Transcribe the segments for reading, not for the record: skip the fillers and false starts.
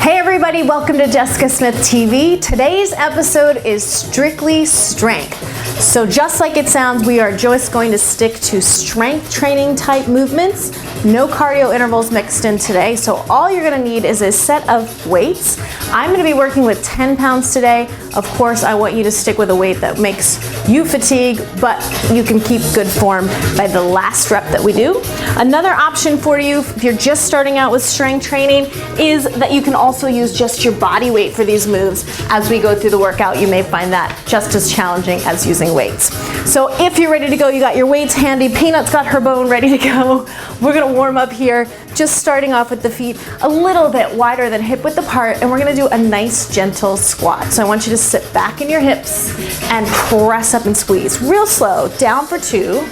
Hey everybody, welcome to Jessica Smith TV. Today's episode is strictly strength. So just like it sounds, we are just going to stick to strength training type movements. No cardio intervals mixed in today. So all you're gonna need is a set of weights. I'm gonna be working with 10 pounds today. Of course, I want you to stick with a weight that makes you fatigue, but you can keep good form by the last rep that we do. Another option for you, if you're just starting out with strength training, is that you can also use just your body weight for these moves. As we go through the workout, you may find that just as challenging as using weights. So if you're ready to go, you got your weights handy, Peanut's got her bone ready to go. We're gonna warm up here, just starting off with the feet a little bit wider than hip width apart, and we're gonna do a nice gentle squat. So I want you to sit back in your hips and press up and squeeze. Real slow, down for 2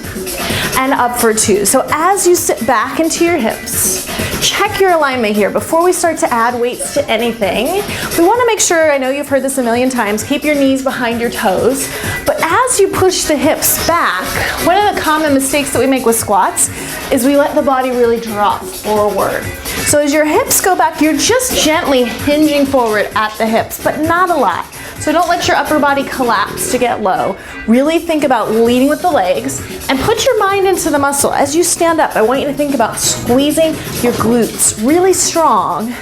and up for 2. So as you sit back into your hips, check your alignment here. Before we start to add weights to anything, we wanna make sure, I know you've heard this a million times, keep your knees behind your toes, but as you push the hips back, one of the common mistakes that we make with squats is we let the body really drop forward. So as your hips go back, you're just gently hinging forward at the hips, but not a lot. So don't let your upper body collapse to get low. Really think about leading with the legs and put your mind into the muscle. As you stand up, I want you to think about squeezing your glutes really strong,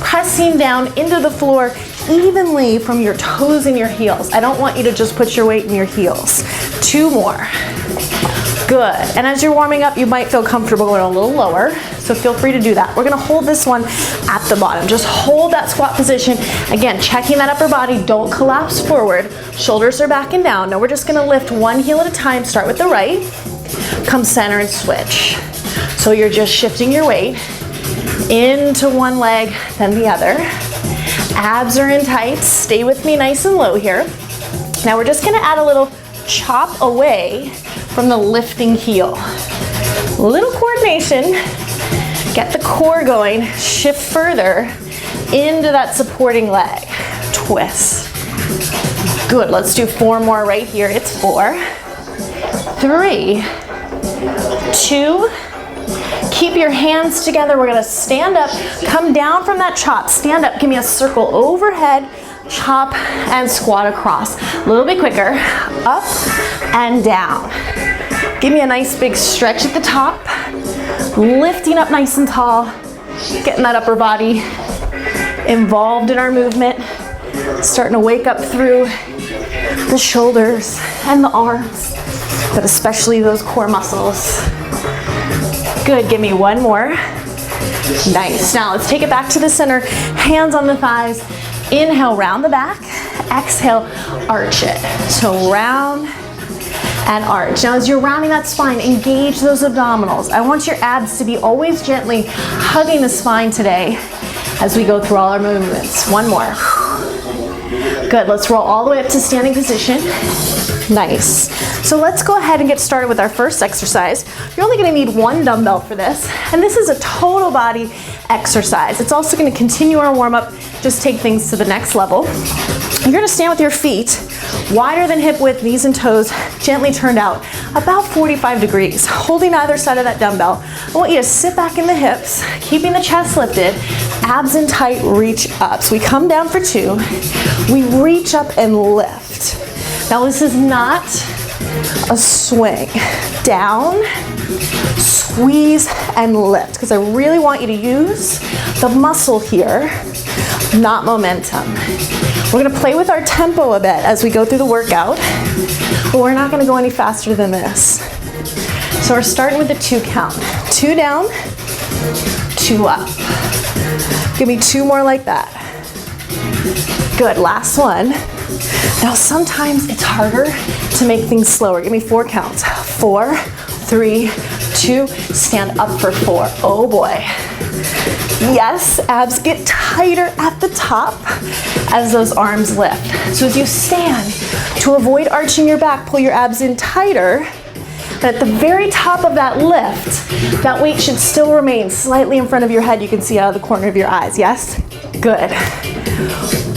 pressing down into the floor evenly from your toes and your heels. I don't want you to just put your weight in your heels. 2 more. Good. And as you're warming up, you might feel comfortable going a little lower, so feel free to do that. We're gonna hold this one at the bottom. Just hold that squat position. Again, checking that upper body, don't collapse forward. Shoulders are back and down. Now we're just gonna lift one heel at a time. Start with the right, come center and switch. So you're just shifting your weight into one leg, then the other. Abs are in tight. Stay with me nice and low here. Now we're just gonna add a little chop away from the lifting heel. Little coordination, get the core going, shift further into that supporting leg. Twist. Good, let's do 4 more right here. It's 4, 3, 2, keep your hands together. We're gonna stand up, come down from that chop, stand up, give me a circle overhead, chop and squat across. A little bit quicker, up and down. Give me a nice big stretch at the top, lifting up nice and tall, getting that upper body involved in our movement, starting to wake up through the shoulders and the arms, but especially those core muscles. Good, give me 1 more. Nice, now let's take it back to the center, hands on the thighs. Inhale, round the back, exhale, arch it. So round and arch. Now as you're rounding that spine, engage those abdominals. I want your abs to be always gently hugging the spine today as we go through all our movements. 1 more. Good, let's roll all the way up to standing position. Nice. So let's go ahead and get started with our first exercise. You're only gonna need 1 dumbbell for this, and this is a total body exercise. It's also gonna continue our warm up, just take things to the next level. You're gonna stand with your feet wider than hip width, knees and toes, gently turned out, about 45 degrees, holding either side of that dumbbell. I want you to sit back in the hips, keeping the chest lifted, abs in tight, reach up. So we come down for 2, we reach up and lift. Now this is not a swing. Down, squeeze and lift, because I really want you to use the muscle here, not momentum. We're gonna play with our tempo a bit as we go through the workout, but we're not gonna go any faster than this. So we're starting with a 2 count. 2 down, 2 up. Give me 2 more like that. Good, last one. Now sometimes it's harder to make things slower. Give me 4 counts. 4, 3, 2, stand up for 4. Oh boy. Yes, abs get tighter at the top as those arms lift. So as you stand, to avoid arching your back, pull your abs in tighter. But at the very top of that lift, that weight should still remain slightly in front of your head. You can see out of the corner of your eyes, yes? Good.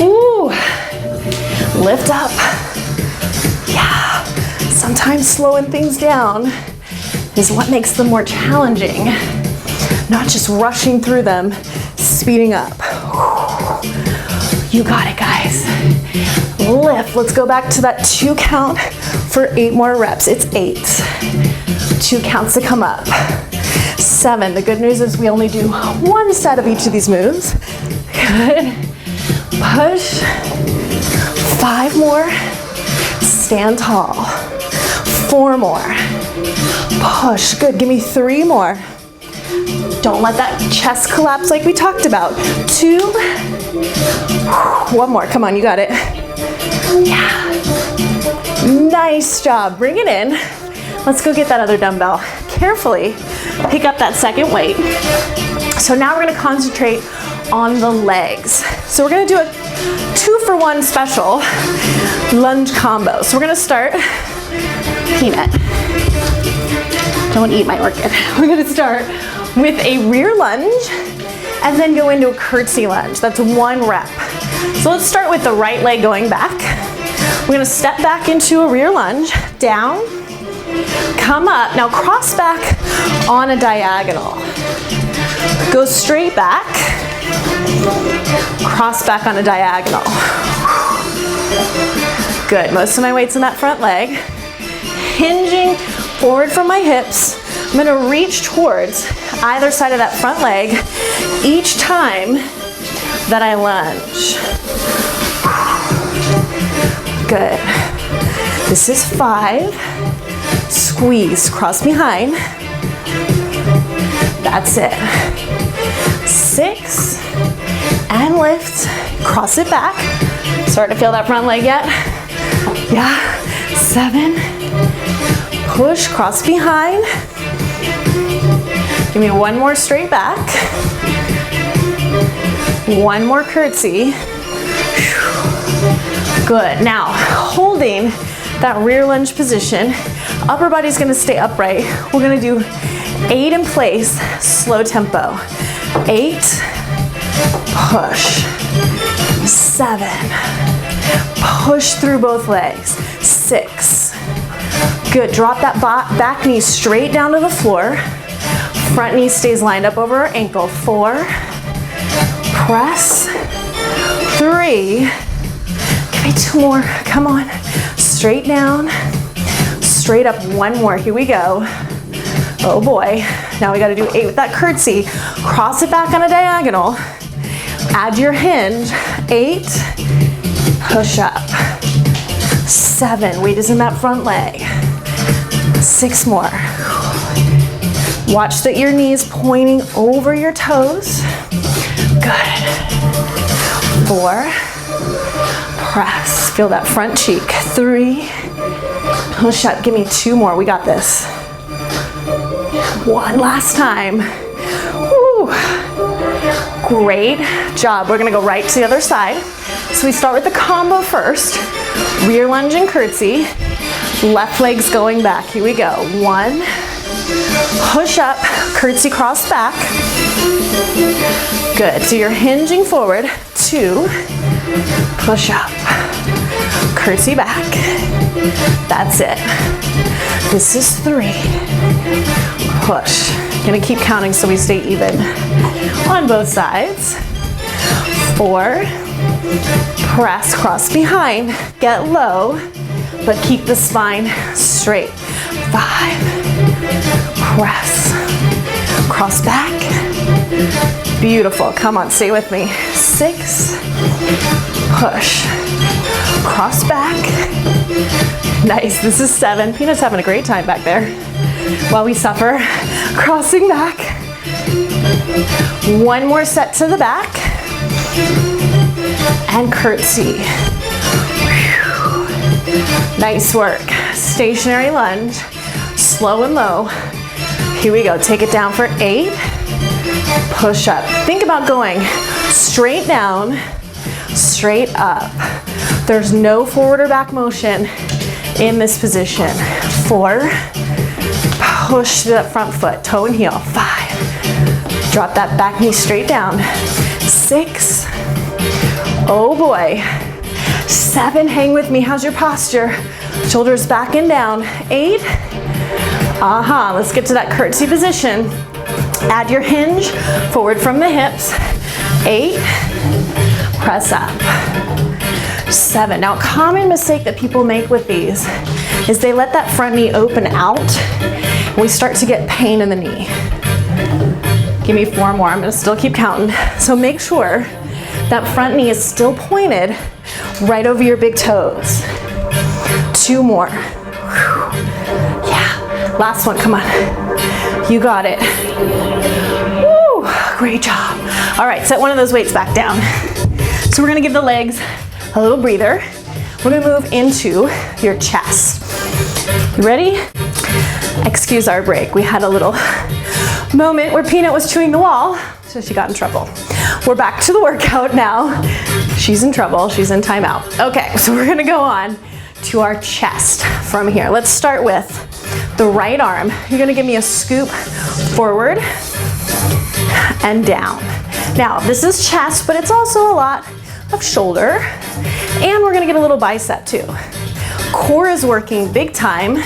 Ooh. Lift up. Yeah. Sometimes slowing things down is what makes them more challenging. Not just rushing through them, speeding up. You got it, guys. Lift. Let's go back to that 2 count for 8 more reps. It's 8. 2 counts to come up. 7. The good news is we only do 1 set of each of these moves. Good. Push. 5 more. Stand tall. 4 more. Push. Good. Give me 3 more. Don't let that chest collapse like we talked about. 2. 1 more. Come on, you got it. Yeah. Nice job. Bring it in. Let's go get that other dumbbell. Carefully pick up that second weight. So now we're going to concentrate on the legs. So we're going to do a 2-for-1 special lunge combo. So we're going to start, peanut. Don't eat my orchid. We're going to start with a rear lunge and then go into a curtsy lunge. That's 1 rep. So let's start with the right leg going back. We're going to step back into a rear lunge, down, come up. Now cross back on a diagonal. Go straight back, cross back on a diagonal. Good, most of my weight's in that front leg. Hinging forward from my hips. I'm gonna reach towards either side of that front leg each time that I lunge. Good. This is 5. Squeeze, cross behind. That's it. 6, and lift. Cross it back. Start to feel that front leg yet? Yeah. 7. Push, cross behind. Give me 1 more straight back. 1 more curtsy. Good. Now, holding that rear lunge position, upper body's gonna stay upright. We're gonna do 8 in place, slow tempo. 8, push. 7, push through both legs. 6, good. Drop that back knee straight down to the floor. Front knee stays lined up over our ankle. 4, press. 3, give me 2 more, come on. Straight down, straight up. 1 more, here we go. Oh boy, now we gotta do 8 with that curtsy. Cross it back on a diagonal. Add your hinge. 8, push up. 7, weight is in that front leg. 6 more. Watch that your knees pointing over your toes. Good. 4, press. Feel that front cheek. 3, push up. Give me 2 more. We got this. 1 last time. Woo. Great job. We're gonna go right to the other side. So we start with the combo first. Rear lunge and curtsy. Left leg's going back. Here we go. 1, push up, curtsy cross back. Good. So you're hinging forward. 2, push up, curtsy back. That's it. This is 3. Push. Gonna keep counting so we stay even on both sides. 4, press, cross behind, get low, but keep the spine straight. 5, press, cross back. Beautiful, come on, stay with me. 6, push, cross back. Nice, this is 7. Peanut's having a great time back there while we suffer. Crossing back. 1 more set to the back. And curtsy. Whew. Nice work. Stationary lunge, slow and low. Here we go, take it down for 8. Push up. Think about going straight down, straight up. There's no forward or back motion in this position. 4, push to that front foot, toe and heel. 5, drop that back knee straight down. 6, oh boy. 7, hang with me, how's your posture? Shoulders back and down. 8, let's get to that curtsy position. Add your hinge forward from the hips. 8, Press up. 7. Now, a common mistake that people make with these is they let that front knee open out and we start to get pain in the knee. Give me 4 more. I'm gonna still keep counting. So make sure that front knee is still pointed right over your big toes. 2 more. Yeah, last one, come on. You got it. Woo, great job. All right, set one of those weights back down. So we're gonna give the legs a little breather. We're gonna move into your chest. You ready? Excuse our break. We had a little moment where Peanut was chewing the wall, so she got in trouble. We're back to the workout now. She's in trouble, she's in timeout. Okay, so we're gonna go on to our chest from here. Let's start with the right arm. You're gonna give me a scoop forward and down. Now, this is chest, but it's also a lot of shoulder, and we're gonna get a little bicep too. Core is working big time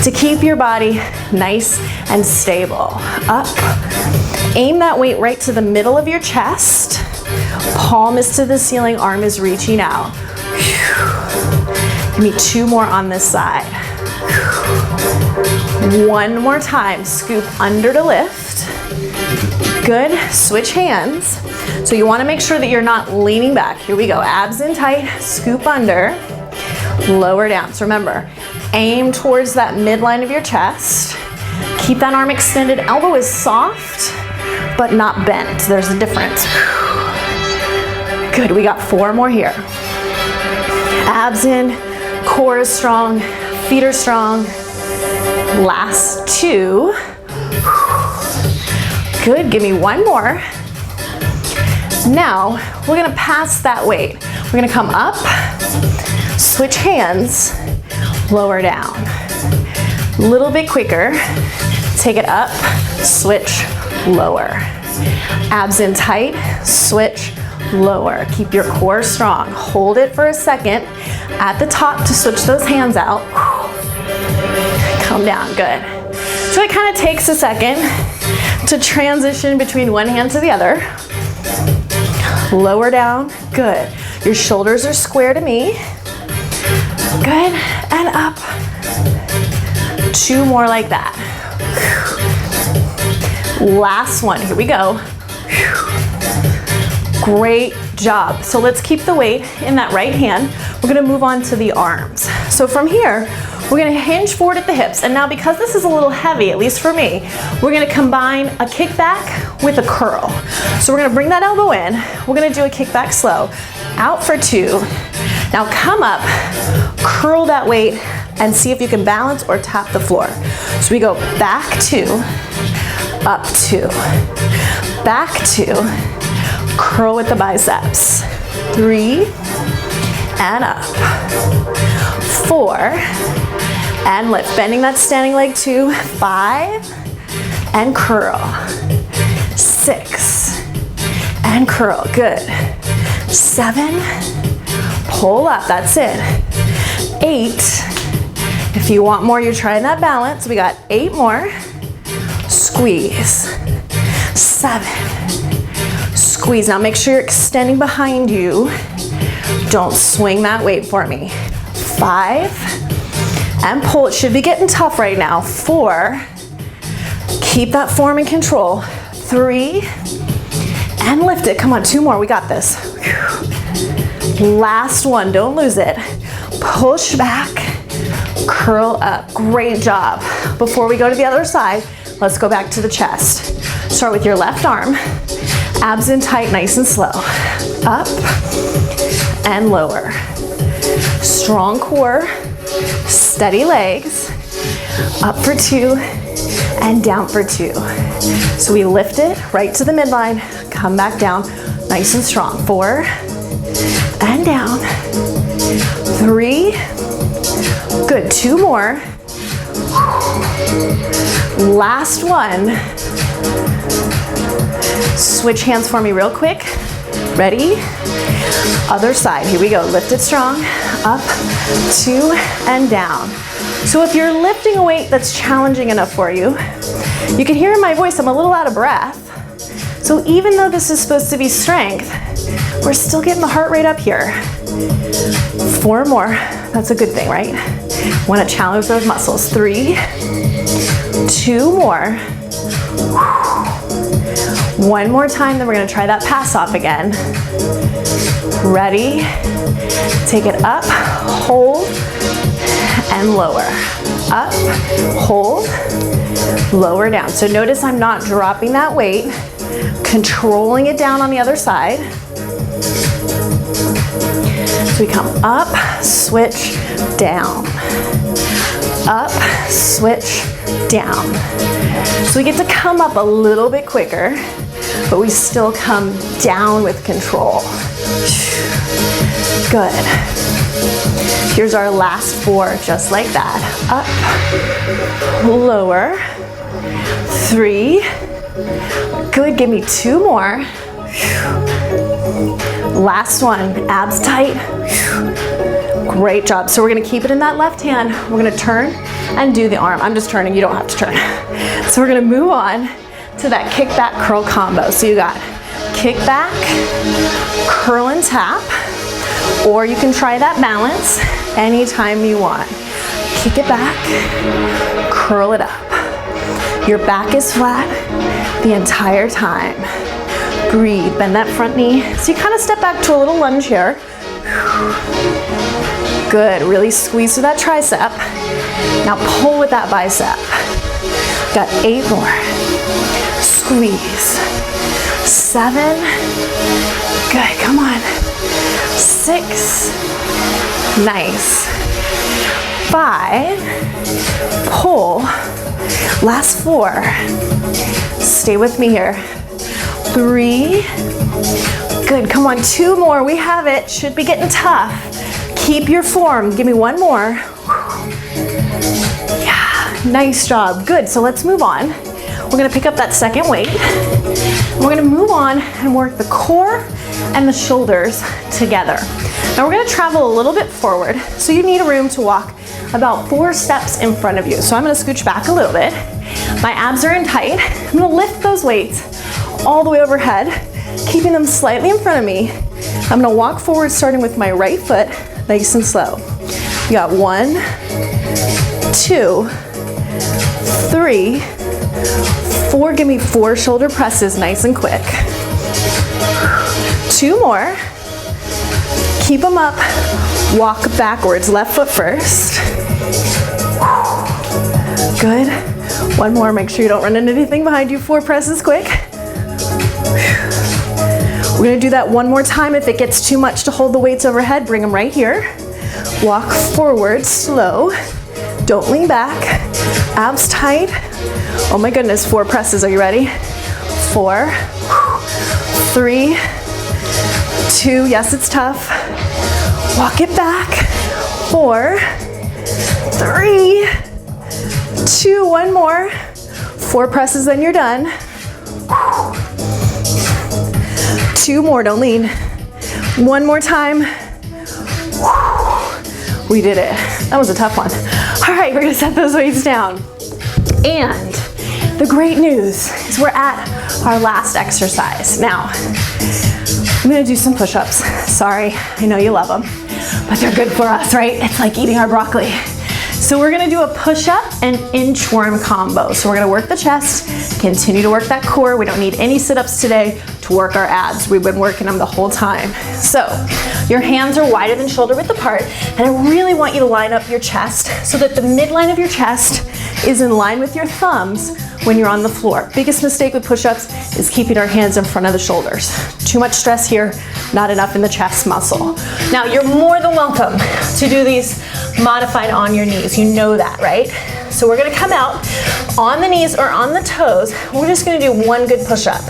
to keep your body nice and stable. Up, aim that weight right to the middle of your chest. Palm is to the ceiling, arm is reaching out. Give me 2 more on this side. 1 more time, scoop under to lift. Good, switch hands. So you wanna make sure that you're not leaning back. Here we go, abs in tight, scoop under, lower down. So remember, aim towards that midline of your chest. Keep that arm extended, elbow is soft, but not bent. There's a difference. Good, we got 4 more here. Abs in, core is strong, feet are strong. Last 2. Good, give me 1 more. Now, we're gonna pass that weight. We're gonna come up, switch hands, lower down. A little bit quicker. Take it up, switch, lower. Abs in tight, switch, lower. Keep your core strong. Hold it for a second at the top to switch those hands out. Come down, good. So it kind of takes a second to transition between one hand to the other. Lower down, good. Your shoulders are square to me. Good, and up. 2 more like that. Last one, here we go. Great job. So let's keep the weight in that right hand. We're gonna move on to the arms. So from here, we're gonna hinge forward at the hips. And now because this is a little heavy, at least for me, we're gonna combine a kickback with a curl. So we're gonna bring that elbow in. We're gonna do a kickback slow. Out for 2. Now come up, curl that weight, and see if you can balance or tap the floor. So we go back 2, up 2, back 2, curl with the biceps. 3, and up. 4, and lift, bending that standing leg 2, 5, and curl. 6, and curl, good. 7, pull up, that's it. 8, if you want more, you're trying that balance. We got 8 more. Squeeze. 7, squeeze. Now make sure you're extending behind you. Don't swing that weight for me. 5, and pull. It should be getting tough right now. 4, keep that form in control. 3, and lift it. Come on, 2 more, we got this. Last one, don't lose it. Push back, curl up. Great job. Before we go to the other side, let's go back to the chest. Start with your left arm, abs in tight, nice and slow. Up and lower. Strong core, steady legs. Up for 2 and down for 2. So we lift it right to the midline, come back down, nice and strong. 4 and down. 3, good. 2 more. Last one. Switch hands for me real quick. Ready? Other side, here we go. Lift it strong, up, 2, and down. So if you're lifting a weight that's challenging enough for you, you can hear in my voice I'm a little out of breath. So even though this is supposed to be strength, We're still getting the heart rate up here. 4 more. That's a good thing, right? Want to challenge those muscles. 3, 2 more. 1 more time, then we're going to try that pass off again. Ready? Take it up, hold, and lower. Up, hold, lower down. So notice I'm not dropping that weight, controlling it down on the other side. So we come up, switch, down. Up, switch, down. So we get to come up a little bit quicker, but we still come down with control. Good. Here's our last 4, just like that. Up, lower, 3. Good, give me 2 more. Last one, abs tight. Great job. So we're gonna keep it in that left hand. We're gonna turn and do the arm. I'm just turning, you don't have to turn. So we're gonna move on to that kickback curl combo. So you got kickback, curl and tap, or you can try that balance anytime you want. Kick it back, curl it up. Your back is flat the entire time. Breathe, bend that front knee. So you kind of step back to a little lunge here. Good, really squeeze through that tricep. Now pull with that bicep. Got 8 more. Squeeze. 7. Good, come on. 6. Nice. 5. Pull. Last 4. Stay with me here. 3. Good, come on, 2 more. We have it. Should be getting tough. Keep your form. Give me 1 more. Yeah, nice job. Good, so let's move on. We're gonna pick up that second weight. We're gonna move on and work the core and the shoulders together. Now we're gonna travel a little bit forward, so you need a room to walk about 4 steps in front of you. So I'm gonna scooch back a little bit. My abs are in tight. I'm gonna lift those weights all the way overhead, keeping them slightly in front of me. I'm gonna walk forward starting with my right foot, nice and slow. You got 1, 2, 3, 4. Give me 4 shoulder presses, nice and quick. 2 more. Keep them up. Walk backwards, left foot first. Good. 1 more, make sure you don't run into anything behind you. 4 presses, quick. We're gonna do that 1 more time. If it gets too much to hold the weights overhead, bring them right here. Walk forward, slow. Don't lean back. Abs tight. Oh my goodness, 4 presses, are you ready? 4, 3, 2, yes, it's tough. Walk it back. 4, 3, 2, 1 more. 4 presses, then you're done. 2 more, don't lean. 1 more time. We did it. That was a tough one. All right, we're gonna set those weights down. And the great news is we're at our last exercise. Now, I'm gonna do some push-ups. Sorry, I know you love them, but they're good for us, right? It's like eating our broccoli. So we're gonna do a push-up and inchworm combo. So we're gonna work the chest, continue to work that core. We don't need any sit-ups today to work our abs. We've been working them the whole time. So your hands are wider than shoulder width apart, and I really want you to line up your chest so that the midline of your chest is in line with your thumbs when you're on the floor. Biggest mistake with push-ups is keeping our hands in front of the shoulders. Too much stress here, not enough in the chest muscle. Now you're more than welcome to do these modified on your knees. You know that, right? So we're gonna come out on the knees or on the toes. We're just gonna do 1 good push-up.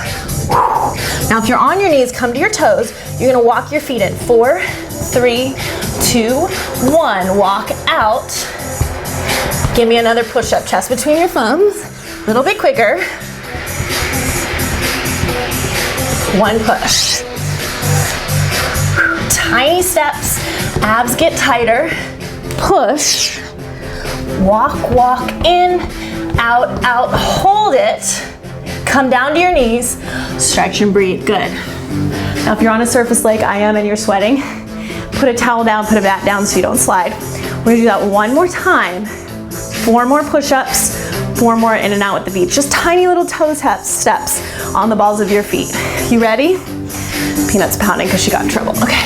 Now if you're on your knees, come to your toes. You're gonna walk your feet in. 4, 3, 2, 1. Walk out. Give me another push-up. Chest between your thumbs. A little bit quicker. 1 push. Tiny steps. Abs get tighter. Push. Walk, walk in, out, out. Hold it. Come down to your knees. Stretch and breathe. Good. Now if you're on a surface like I am and you're sweating, put a towel down, put a mat down so you don't slide. We're gonna do that one more time. 4 more push-ups, 4 more in and out with the beach. Just tiny little toe steps on the balls of your feet. You ready? Peanut's pounding because she got in trouble. Okay,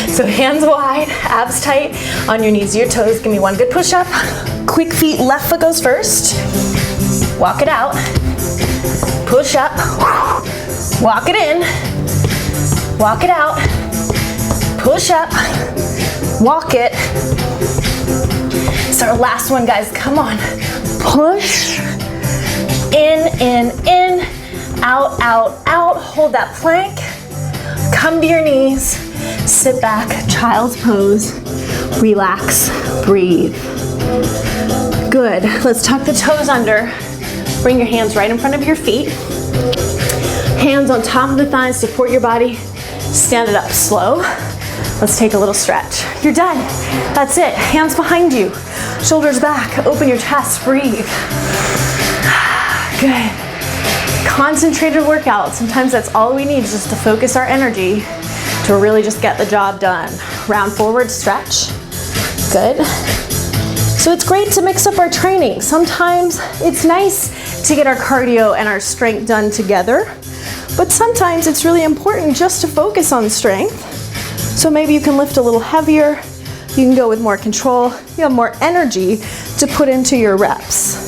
so hands wide, abs tight, on your knees, your toes. Give me one good push-up. Quick feet, left foot goes first. Walk it out. Push up. Walk it in. Walk it out. Push up. Walk it. It's our last one, guys. Come on. Push. In. Out, out, out. Hold that plank. Come to your knees. Sit back. Child's pose. Relax. Breathe. Good. Let's tuck the toes under. Bring your hands right in front of your feet. Hands on top of the thighs. Support your body. Stand it up slow. Let's take a little stretch. You're done. That's it. Hands behind you. Shoulders back. Open your chest. Breathe. Good. Concentrated workout. Sometimes that's all we need, just to focus our energy to really just get the job done. Round forward, stretch. Good. So it's great to mix up our training. Sometimes it's nice to get our cardio and our strength done together, but sometimes it's really important just to focus on strength. So maybe you can lift a little heavier, you can go with more control, you have more energy to put into your reps.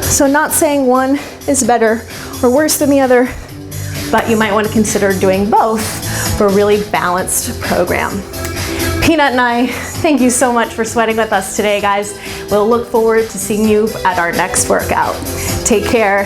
So not saying one is better or worse than the other, but you might want to consider doing both for a really balanced program. Peanut and I, thank you so much for sweating with us today, guys. We'll look forward to seeing you at our next workout. Take care.